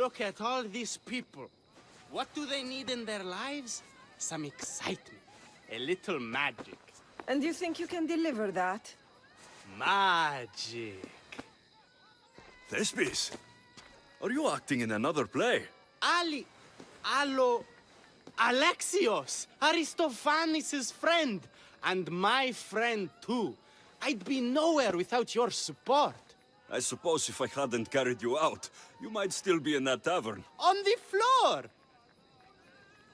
Look at all these people. What do they need in their lives? Some excitement. A little magic. And you think you can deliver that? Magic. Thespis, are you acting in another play? Alexios, Aristophanes' friend, and my friend too. I'd be nowhere without your support. I suppose if I hadn't carried you out, you might still be in that tavern. On the floor!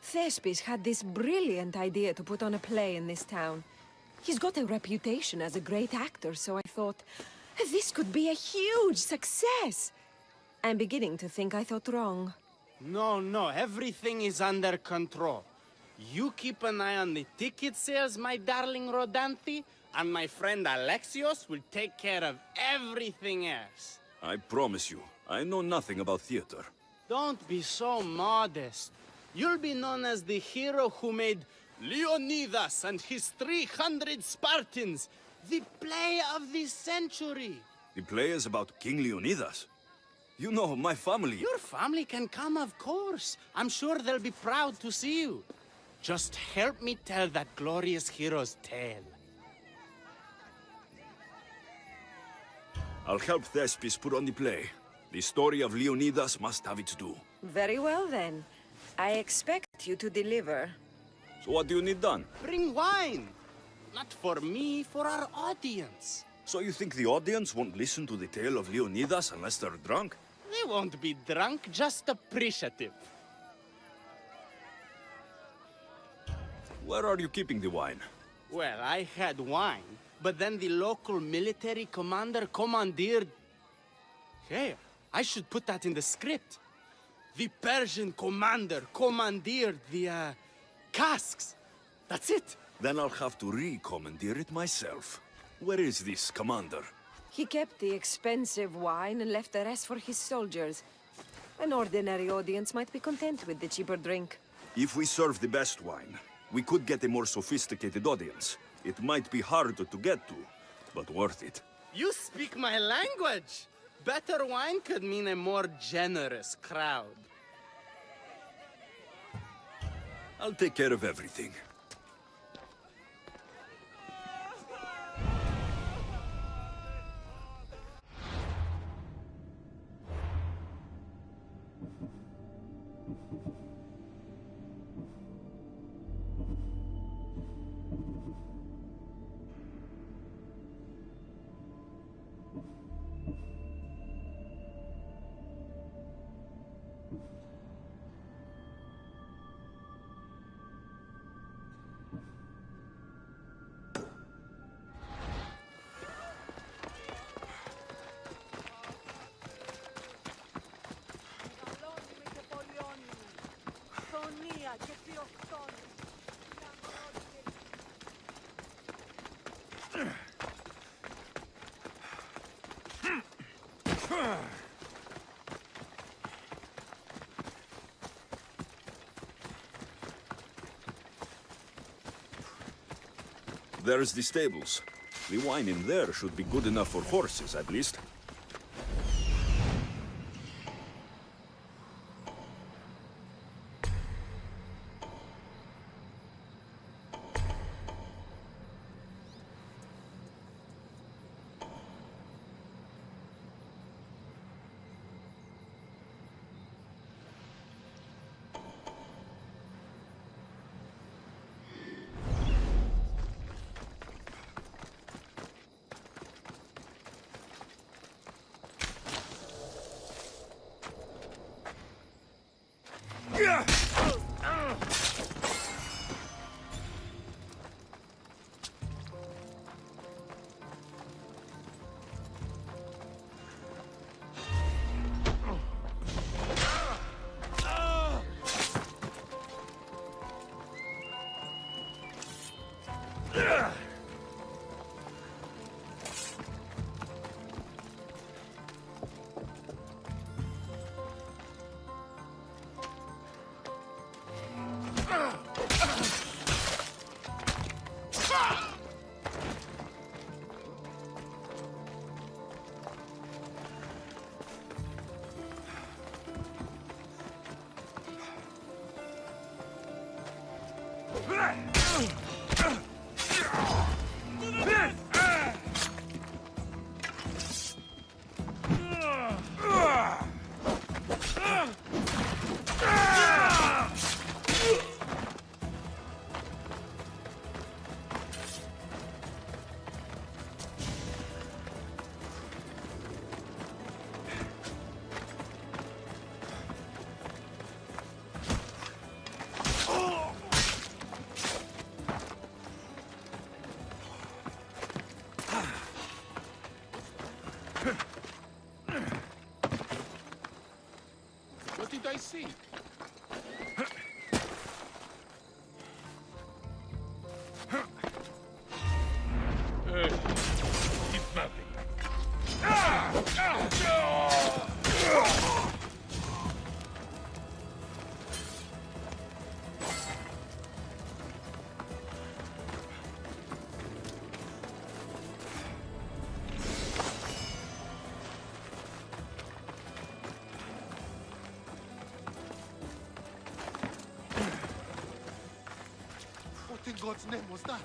Thespis had this brilliant idea to put on a play in this town. He's got a reputation as a great actor, so I thought, this could be a huge success. I'm beginning to think I thought wrong. No, everything is under control. You keep an eye on the ticket sales, my darling Rodanthi, and my friend Alexios will take care of everything else. I promise you, I know nothing about theater. Don't be so modest. You'll be known as the hero who made Leonidas and his 300 Spartans, the play of the century. The play is about King Leonidas. You know, my family... Your family can come, of course. I'm sure they'll be proud to see you. Just help me tell that glorious hero's tale. I'll help Thespis put on the play. The story of Leonidas must have its due. Very well then. I expect you to deliver. So what do you need done? Bring wine. Not for me, for our audience. So you think the audience won't listen to the tale of Leonidas unless they're drunk? They won't be drunk, just appreciative. Where are you keeping the wine? Well, I had wine, but then the local military commander commandeered... Hey, I should put that in the script. The Persian commander commandeered the, casks. That's it. Then I'll have to re-commandeer it myself. Where is this commander? He kept the expensive wine and left the rest for his soldiers. An ordinary audience might be content with the cheaper drink. If we serve the best wine, we could get a more sophisticated audience. It might be harder to get to, but worth it. You speak my language. Better wine could mean a more generous crowd. I'll take care of everything. There's the stables. The wine in there should be good enough for horses, at least. What did I see? It's nothing. What in God's name was that?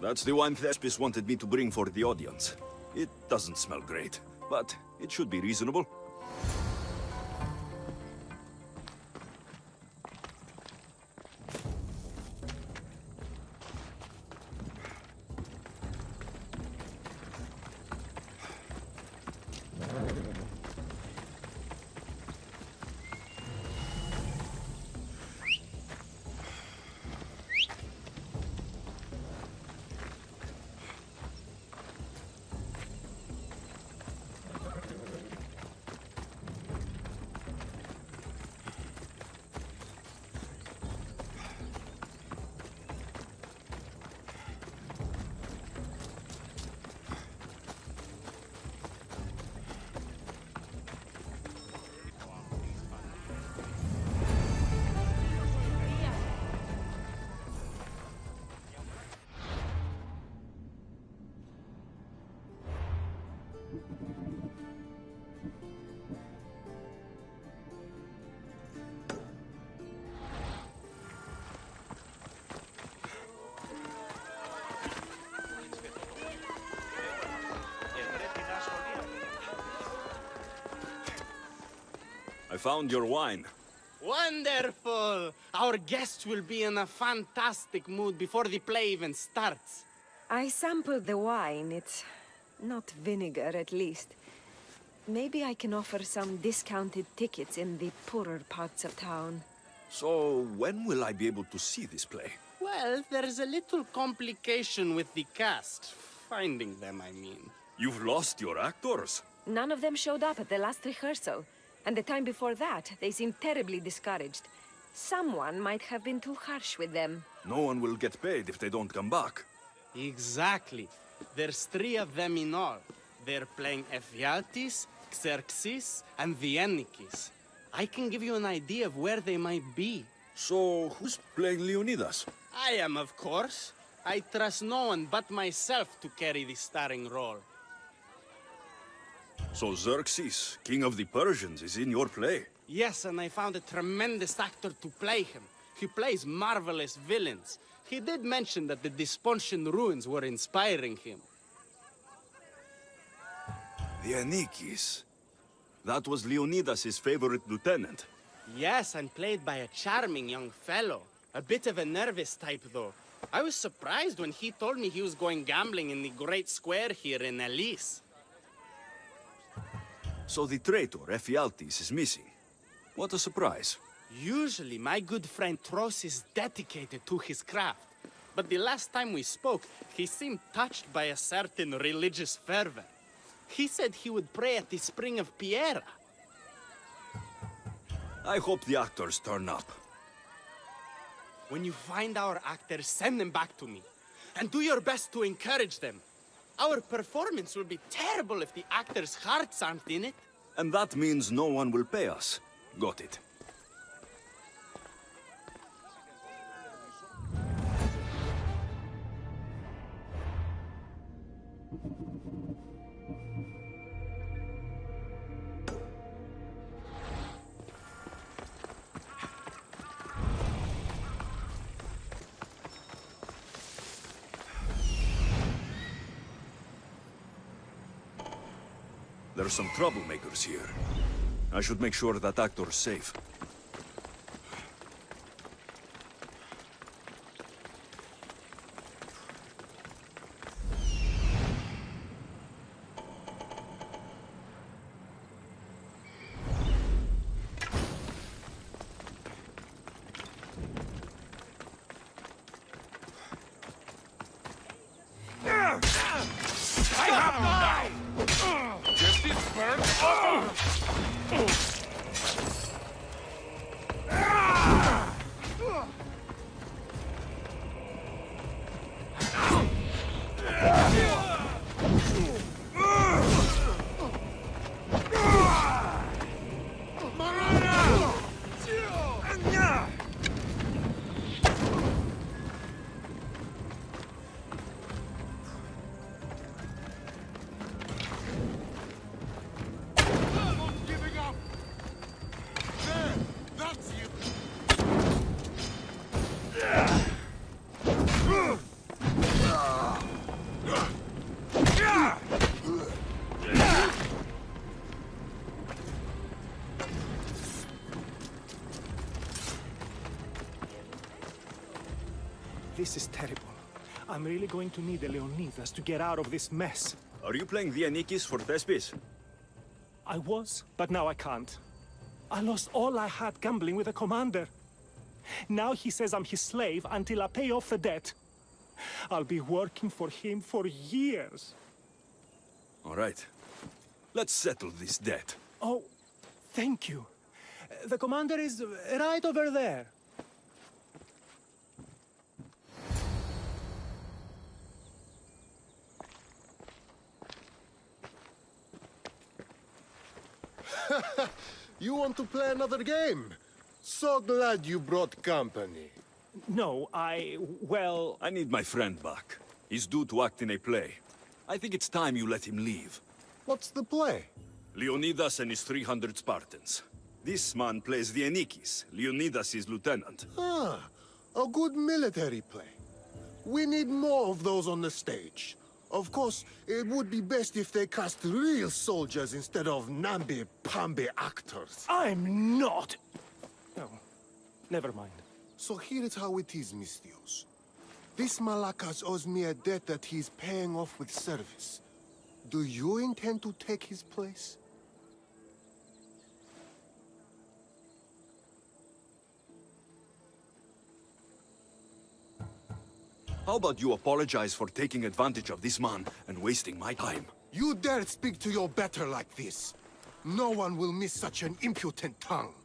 That's the wine Thespis wanted me to bring for the audience. It doesn't smell great, but it should be reasonable. I found your wine. Wonderful! Our guests will be in a fantastic mood before the play even starts. I sampled the wine. It's not vinegar, at least. Maybe I can offer some discounted tickets in the poorer parts of town. So, when will I be able to see this play? Well, there's a little complication with the cast. Finding them, I mean. You've lost your actors. None of them showed up at the last rehearsal. And the time before that, they seemed terribly discouraged. Someone might have been too harsh with them. No one will get paid if they don't come back. Exactly. There's 3 of them in all. They're playing Ephialtes, Xerxes, and the Ennikis. I can give you an idea of where they might be. So, who's playing Leonidas? I am, of course. I trust no one but myself to carry the starring role. So Xerxes, king of the Persians, is in your play? Yes, and I found a tremendous actor to play him. He plays marvelous villains. He did mention that the Despontian ruins were inspiring him. The Ennikis. That was Leonidas' favorite lieutenant. Yes, and played by a charming young fellow. A bit of a nervous type, though. I was surprised when he told me he was going gambling in the Great Square here in Elise. So the traitor, Ephialtes, is missing. What a surprise. Usually, my good friend Tros is dedicated to his craft. But the last time we spoke, he seemed touched by a certain religious fervor. He said he would pray at the spring of Piera. I hope the actors turn up. When you find our actors, send them back to me. And do your best to encourage them. Our performance will be terrible if the actors' hearts aren't in it. And that means no one will pay us. Got it. There are some troublemakers here. I should make sure that actor's safe. This is terrible. I'm really going to need a Leonidas to get out of this mess. Are you playing Dianikis for Thespis? I was, but now I can't. I lost all I had gambling with the commander. Now he says I'm his slave until I pay off the debt. I'll be working for him for years. All right. Let's settle this debt. Oh, thank you. The commander is right over there. You want to play another game? So glad you brought company. No, well... I need my friend back. He's due to act in a play. I think it's time you let him leave. What's the play? Leonidas and his 300 Spartans. This man plays Dianikis. Leonidas is lieutenant. Ah, a good military play. We need more of those on the stage. Of course, it would be best if they cast real soldiers instead of namby-pamby actors. I'm not! No, never mind. So here is how it is, Mistios. This Malakas owes me a debt that he's paying off with service. Do you intend to take his place? How about you apologize for taking advantage of this man and wasting my time? You dare speak to your better like this? No one will miss such an impudent tongue.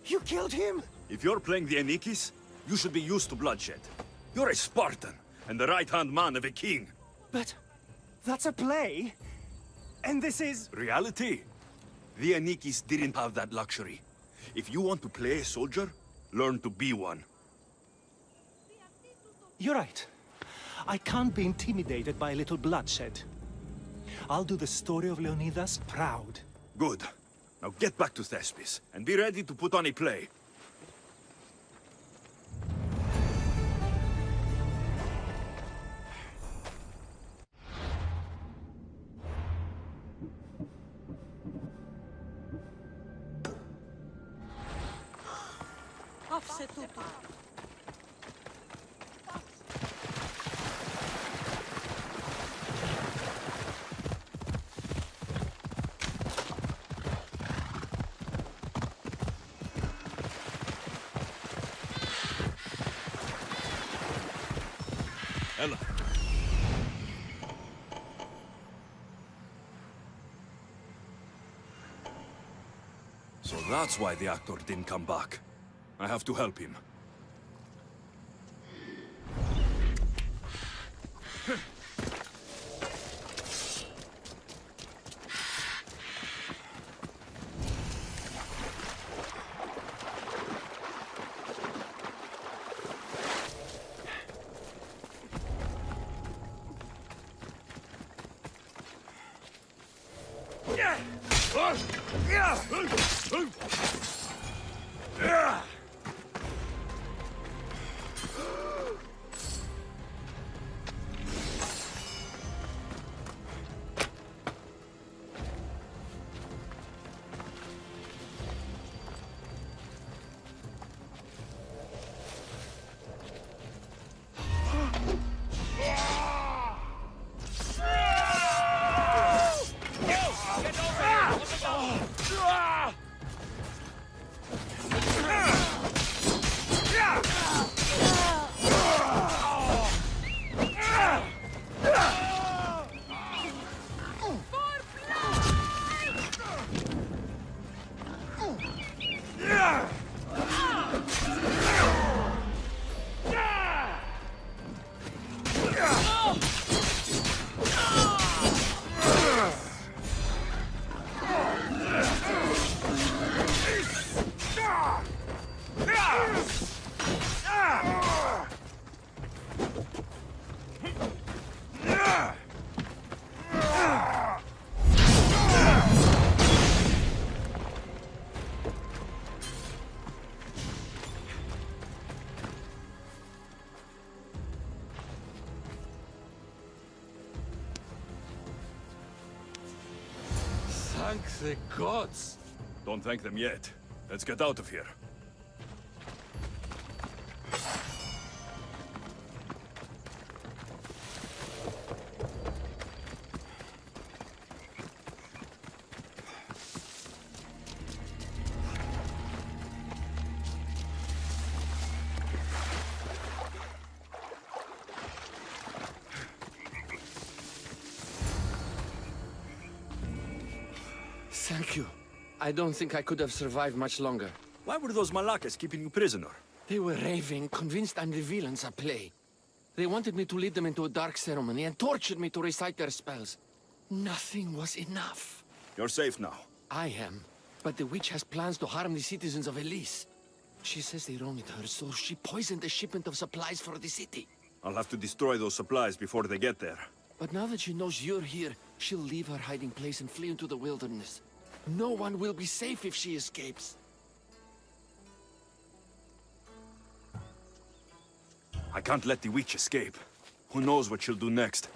You killed him? If you're playing Dianikis, you should be used to bloodshed. You're a Spartan, and the right-hand man of a king. But that's a play. And this is... Reality? Dianikis didn't have that luxury. If you want to play a soldier, learn to be one. You're right. I can't be intimidated by a little bloodshed. I'll do the story of Leonidas proud. Good. Now get back to Thespis, and be ready to put on a play. Ella. So that's why the actor didn't come back. I have to help him. Thank the gods. Don't thank them yet. Let's get out of here. Thank you. I don't think I could have survived much longer. Why were those Malakas keeping you prisoner? They were raving, convinced I'm the villains at play. They wanted me to lead them into a dark ceremony and tortured me to recite their spells. Nothing was enough. You're safe now. I am, but the witch has plans to harm the citizens of Elise. She says they wronged her, so she poisoned the shipment of supplies for the city. I'll have to destroy those supplies before they get there. But now that she knows you're here, she'll leave her hiding place and flee into the wilderness. No one will be safe if she escapes. I can't let the witch escape. Who knows what she'll do next?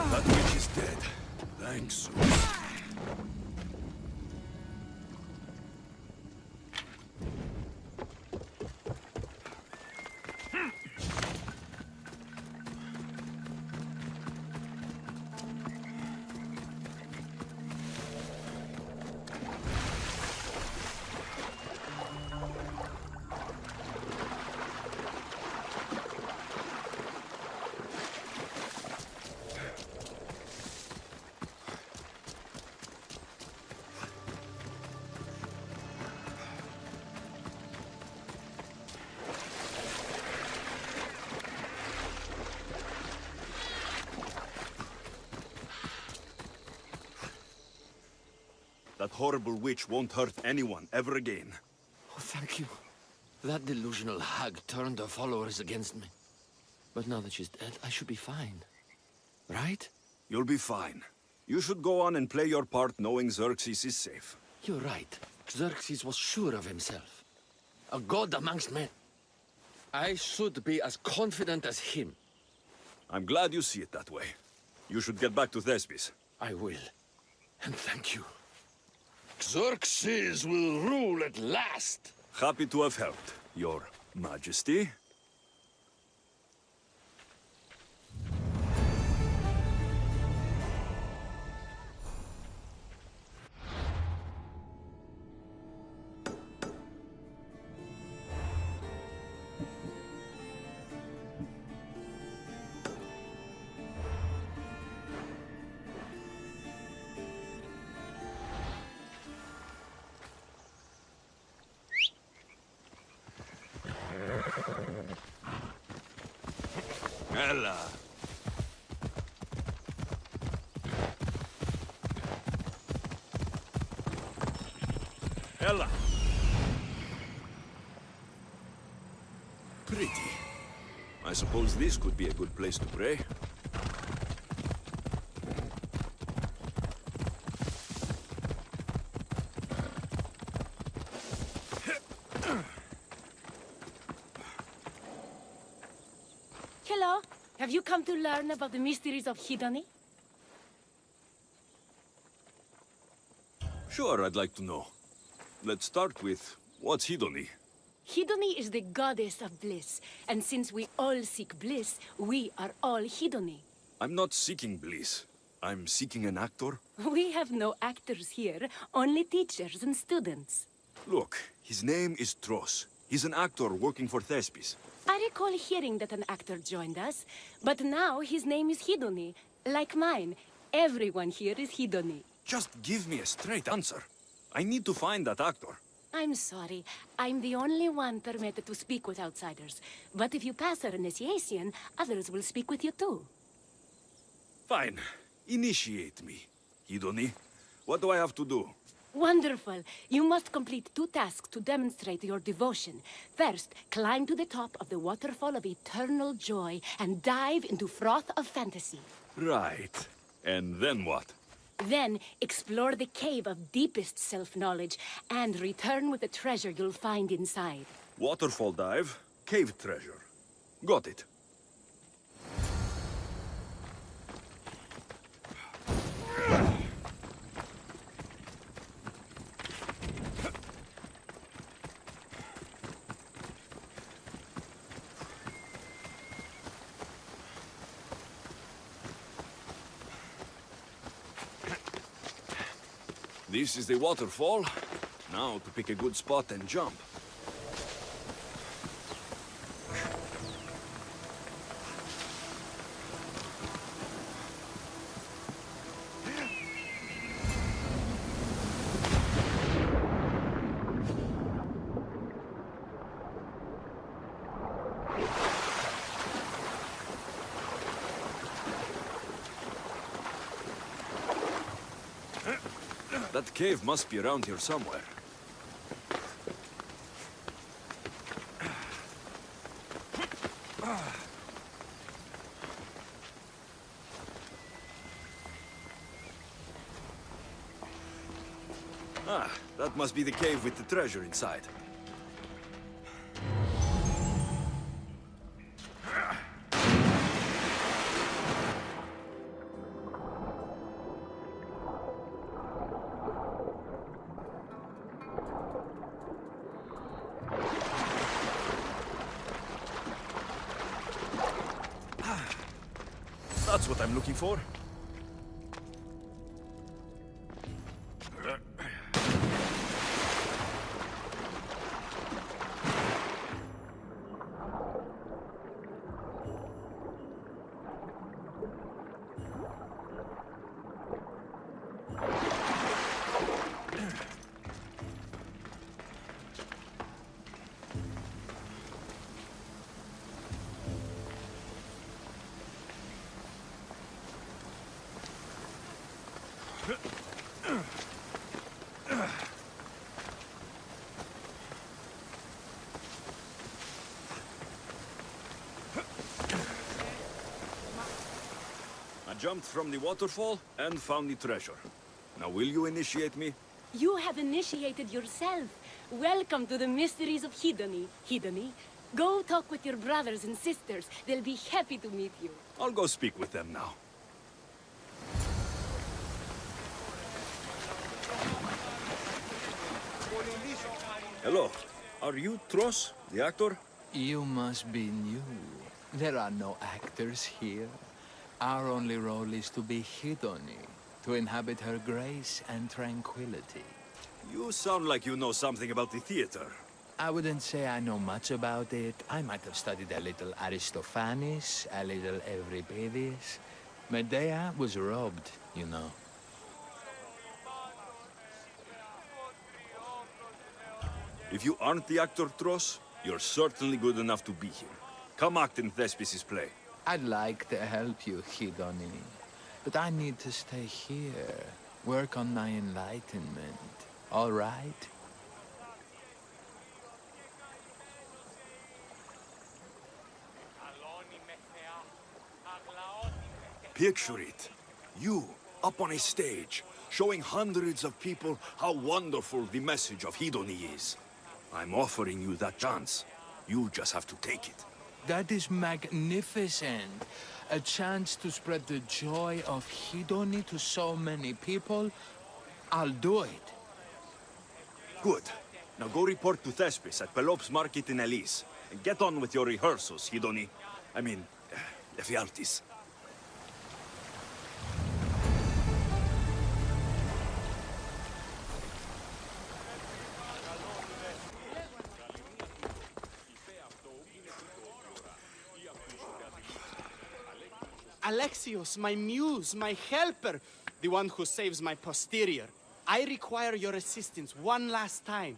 That witch is dead. Thanks. That horrible witch won't hurt anyone ever again. Oh, thank you. That delusional hag turned her followers against me. But now that she's dead, I should be fine. Right? You'll be fine. You should go on and play your part knowing Xerxes is safe. You're right. Xerxes was sure of himself. A god amongst men. I should be as confident as him. I'm glad you see it that way. You should get back to Thespis. I will. And thank you. Xerxes will rule at last! Happy to have helped, Your Majesty. Ella. Ella. Pretty. I suppose this could be a good place to pray. Hello. Have you come to learn about the mysteries of Hedony? Sure, I'd like to know. Let's start with, what's Hedony? Hedony is the goddess of bliss, and since we all seek bliss, we are all Hedony. I'm not seeking bliss. I'm seeking an actor. We have no actors here, only teachers and students. Look, his name is Tros. He's an actor working for Thespis. I recall hearing that an actor joined us, but now his name is Hedony, like mine. Everyone here is Hedony. Just give me a straight answer. I need to find that actor. I'm sorry. I'm the only one permitted to speak with outsiders. But if you pass our initiation, others will speak with you too. Fine. Initiate me. Hedony, what do I have to do? Wonderful. You must complete 2 tasks to demonstrate your devotion. First, climb to the top of the waterfall of eternal joy and dive into froth of fantasy. Right. And then what? Then, explore the cave of deepest self-knowledge and return with the treasure you'll find inside. Waterfall dive, cave treasure. Got it. This is the waterfall. Now to pick a good spot and jump. That cave must be around here somewhere. Ah, that must be the cave with the treasure inside. That's what I'm looking for. jumped from the waterfall and found the treasure. Now will you initiate me? You have initiated yourself. Welcome to the mysteries of Hedony. Hedony, go talk with your brothers and sisters. They'll be happy to meet you. I'll go speak with them now. Hello. Are you Tros, the actor? You must be new. There are no actors here. Our only role is to be Hedony, to inhabit her grace and tranquility. You sound like you know something about the theater. I wouldn't say I know much about it. I might have studied a little Aristophanes, a little Euripides. Medea was robbed, you know. If you aren't the actor Tros, you're certainly good enough to be him. Come act in Thespis' play. I'd like to help you, Hedony. But I need to stay here, work on my enlightenment. All right? Picture it. You, up on a stage, showing hundreds of people how wonderful the message of Hedony is. I'm offering you that chance. You just have to take it. That is magnificent. A chance to spread the joy of Hedony to so many people. I'll do it. Good. Now go report to Thespis at Pelops Market in Elise. And get on with your rehearsals, Hedony. I mean, Ephialtes. Alexios, my muse, my helper, the one who saves my posterior. I require your assistance one last time.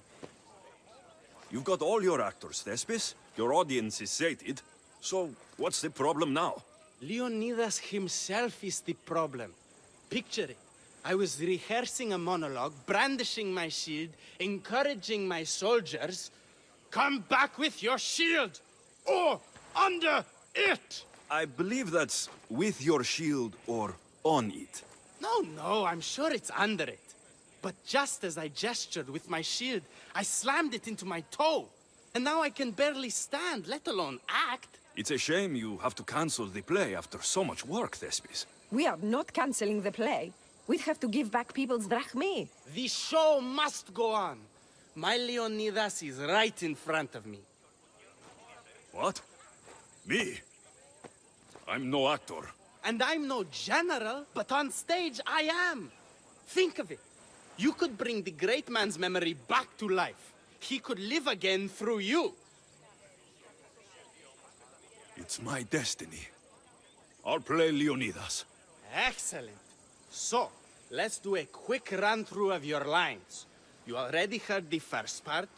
You've got all your actors, Thespis. Your audience is sated. So, what's the problem now? Leonidas himself is the problem. Picture it. I was rehearsing a monologue, brandishing my shield, encouraging my soldiers. Come back with your shield! Or under it! I believe that's with your shield or on it. No, I'm sure it's under it. But just as I gestured with my shield, I slammed it into my toe. And now I can barely stand, let alone act. It's a shame you have to cancel the play after so much work, Thespis. We are not canceling the play. We'd have to give back people's drachmae. The show must go on. My Leonidas is right in front of me. What? Me? I'm no actor. And I'm no general, but on stage I am. Think of it. You could bring the great man's memory back to life. He could live again through you. It's my destiny. I'll play Leonidas. Excellent. So, let's do a quick run-through of your lines. You already heard the first part.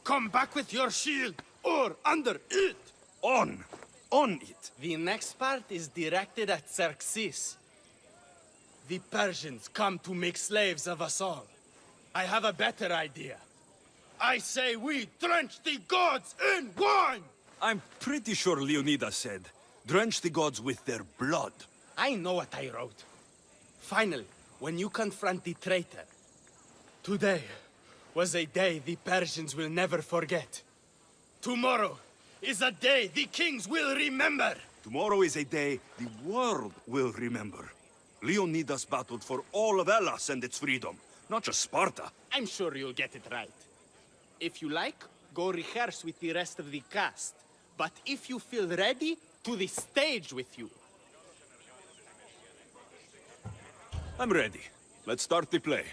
Come back with your shield, or under it. On it. The next part is directed at Xerxes. The Persians come to make slaves of us all. I have a better idea. I say we drench the gods in wine! I'm pretty sure Leonidas said, drench the gods with their blood. I know what I wrote. Finally, when you confront the traitor, today was a day the Persians will never forget. Tomorrow is a day the kings will remember. Tomorrow is a day the world will remember. Leonidas battled for all of Hellas and its freedom, not just Sparta. I'm sure you'll get it right. If you like, go rehearse with the rest of the cast. But if you feel ready, to the stage with you. I'm ready. Let's start the play.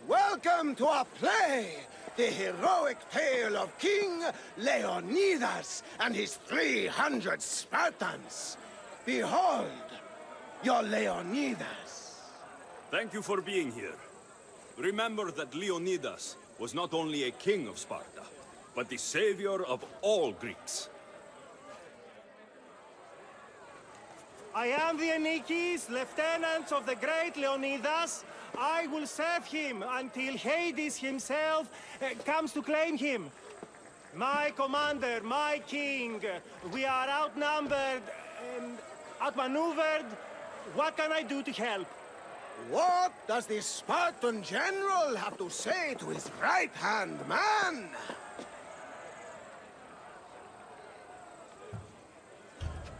Welcome to our play, the heroic tale of King Leonidas and his 300 Spartans. Behold, your Leonidas. Thank you for being here. Remember that Leonidas was not only a king of Sparta, but the savior of all Greeks. I am the Anikis, lieutenants of the great Leonidas. I will serve him until Hades himself comes to claim him. My commander, my king, we are outnumbered and outmaneuvered. What can I do to help? What does the Spartan general have to say to his right-hand man?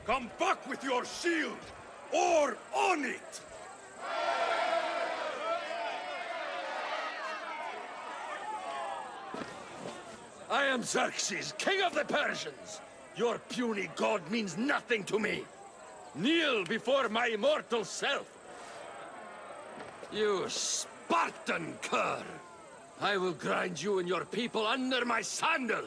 Come back with your shield, or on it! I am Xerxes, king of the Persians. Your puny god means nothing to me. Kneel before my immortal self. You Spartan cur! I will grind you and your people under my sandal!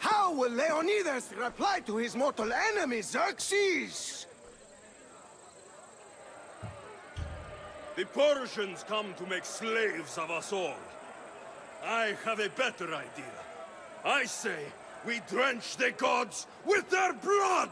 How will Leonidas reply to his mortal enemy, Xerxes? The Persians come to make slaves of us all. I have a better idea. I say we drench the gods with their blood!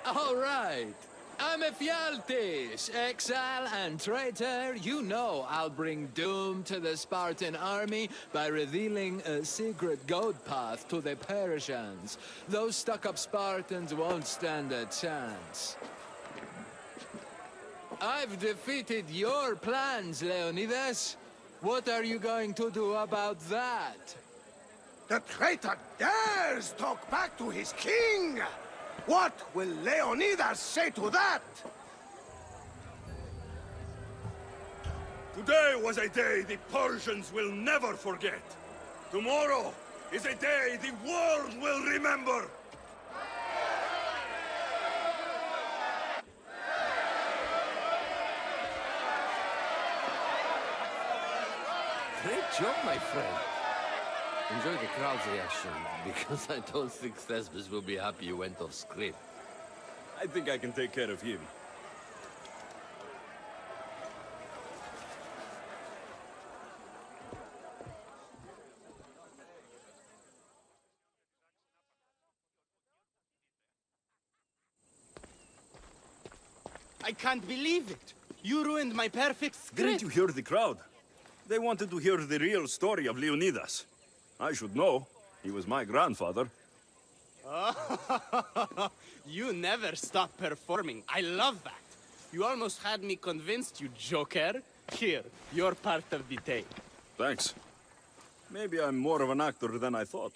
All right. I'm Ephialtes, exile and traitor. You know I'll bring doom to the Spartan army by revealing a secret goat path to the Persians. Those stuck-up Spartans won't stand a chance. I've defeated your plans, Leonidas. What are you going to do about that? The traitor dares talk back to his king! What will Leonidas say to that? Today was a day the Persians will never forget. Tomorrow is a day the world will remember. Great job, my friend. Enjoy the crowd's reaction, because I don't think Thesmus will be happy you went off script. I think I can take care of him. I can't believe it. You ruined my perfect script. Didn't you hear the crowd? They wanted to hear the real story of Leonidas. I should know. He was my grandfather. You never stop performing. I love that. You almost had me convinced, you joker. Here, you're part of the take. Thanks. Maybe I'm more of an actor than I thought.